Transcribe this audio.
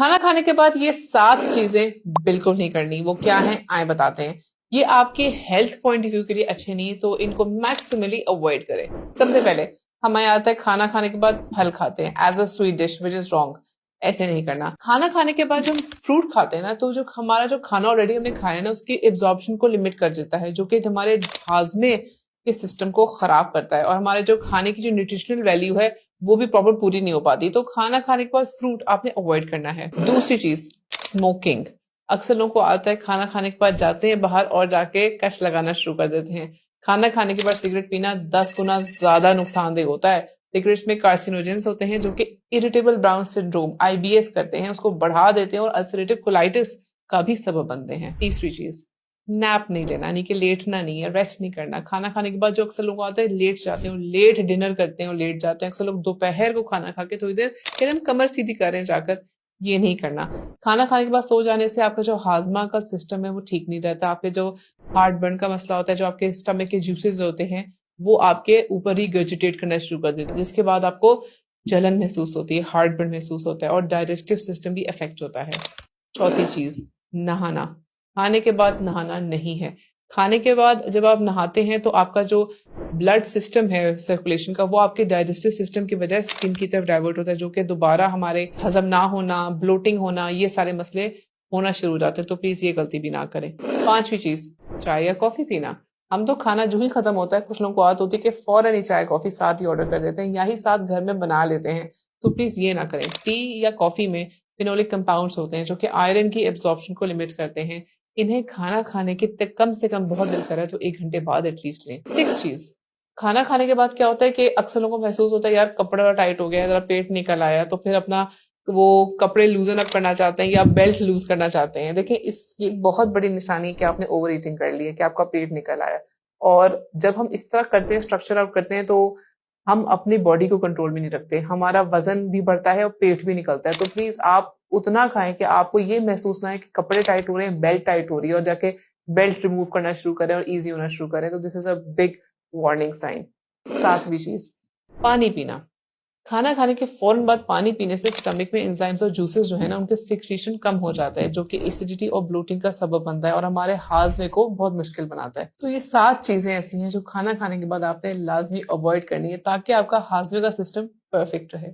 खाना खाने के बाद ये 7 चीजें बिल्कुल नहीं करनी। वो क्या है आए बताते हैं। ये आपके हेल्थ पॉइंट ऑफ व्यू के लिए अच्छे नहीं, तो इनको मैक्सिमली अवॉइड करें। सबसे पहले हमें आता है खाना खाने के बाद फल खाते हैं as a sweet dish, which is wrong. ऐसे नहीं करना। खाना खाने के बाद जब हम फ्रूट खाते हैं ना, तो जो हमारा जो खाना ऑलरेडी हमने खाया है ना, उसकी एब्जॉर्प्शन को लिमिट कर देता है, जो कि हमारे हाजमे के सिस्टम को खराब करता है और हमारे जो खाने की जो न्यूट्रिशनल वैल्यू है वो भी प्रॉपर पूरी नहीं हो पाती। तो खाना खाने के बाद फ्रूट आपने अवॉइड करना है। दूसरी चीज, स्मोकिंग। अक्सर लोगों को आता है खाना खाने के बाद जाते हैं बाहर और जाके कश लगाना शुरू कर देते हैं। खाना खाने के बाद सिगरेट पीना 10 गुना ज्यादा नुकसानदेह होता है। सिगरेट्स में कार्सिनोजेंस होते हैं जो कि इरिटेबल बाउल सिंड्रोम आईबीएस करते हैं, उसको बढ़ा देते हैं और अल्सरेटिव कोलाइटिस का भी सबब बनते हैं। तीसरी चीज, नैप नहीं लेना, यानी कि लेटना नहीं है, रेस्ट नहीं करना। खाना खाने के बाद जो अक्सर लोग आते हैं लेट जाते हैं, लेट डिनर करते हैं, लेट जाते हैं। अक्सर लोग दोपहर को खाना खा के थोड़ी देर फिर हम कमर सीधी कर रहे हैं जाकर, ये नहीं करना। खाना खाने के बाद सो जाने से आपका जो हाजमा का सिस्टम है वो ठीक नहीं रहता। आपके जो हार्ट बर्न का मसला होता है, जो आपके स्टमक के जूसेस होते हैं वो आपके ऊपर ही गर्जिटेट करना शुरू कर देते हैं, जिसके बाद आपको जलन महसूस होती है, हार्ट बर्न महसूस होता है और डाइजेस्टिव सिस्टम भी अफेक्ट होता है। चौथी चीज, नहाना। खाने के बाद नहाना नहीं है। खाने के बाद जब आप नहाते हैं तो आपका जो ब्लड सिस्टम है सर्कुलेशन का, वो आपके डाइजेस्टिव सिस्टम की वजह स्किन की तरफ डाइवर्ट होता है, जो कि दोबारा हमारे हजम ना होना, ब्लोटिंग होना, ये सारे मसले होना शुरू हो जाते हैं। तो प्लीज ये गलती भी ना करें। पांचवी चीज, चाय या कॉफी पीना। हम तो खाना जो ही खत्म होता है, कुछ लोगों को आदत होती है कि फौरन ही चाय कॉफी साथ ही ऑर्डर कर देते हैं या ही साथ घर में बना लेते हैं। तो प्लीज ये ना करें। टी या कॉफी में फिनोलिक कंपाउंड्स होते हैं जो कि आयरन की एब्जॉर्प्शन को लिमिट करते हैं। इन्हें खाना खाने के कम से कम, बहुत दिल करे तो 1 घंटे बाद एटलीस्ट लें। सिक्स चीज, खाना खाने के बाद क्या होता है कि अक्सर लोगों को महसूस होता है यार कपड़ा टाइट हो गया है, जरा पेट निकल आया, तो फिर अपना वो कपड़े लूजन अप करना चाहते हैं या बेल्ट लूज करना चाहते हैं। देखिए इसकी एक बहुत बड़ी निशानी है कि आपने ओवर ईटिंग कर ली है, कि आपका पेट निकल आया। और जब हम इस तरह करते हैं, स्ट्रक्चर आउट करते हैं, तो हम अपनी बॉडी को कंट्रोल में नहीं रखते, हमारा वजन भी बढ़ता है और पेट भी निकलता है। तो प्लीज आप उतना खाएं कि आपको ये महसूस ना है कि कपड़े टाइट हो रहे हैं, बेल्ट टाइट हो रही है, और जाके बेल्ट रिमूव करना शुरू करें और इजी होना शुरू करें। तो this is a big warning sign. सातवीं चीज, पानी पीना। खाना खाने के फौरन बाद पानी पीने से स्टमक में एंजाइम्स और जूसेस जो है ना, उनके सिक्रीशन कम हो जाता है, जो कि एसिडिटी और ब्लोटिंग का सबब बनता है और हमारे हाजमे को बहुत मुश्किल बनाता है। तो ये 7 चीजें ऐसी हैं जो खाना खाने के बाद आपने लाजमी अवॉइड करनी है, ताकि आपका हाजमे का सिस्टम परफेक्ट रहे।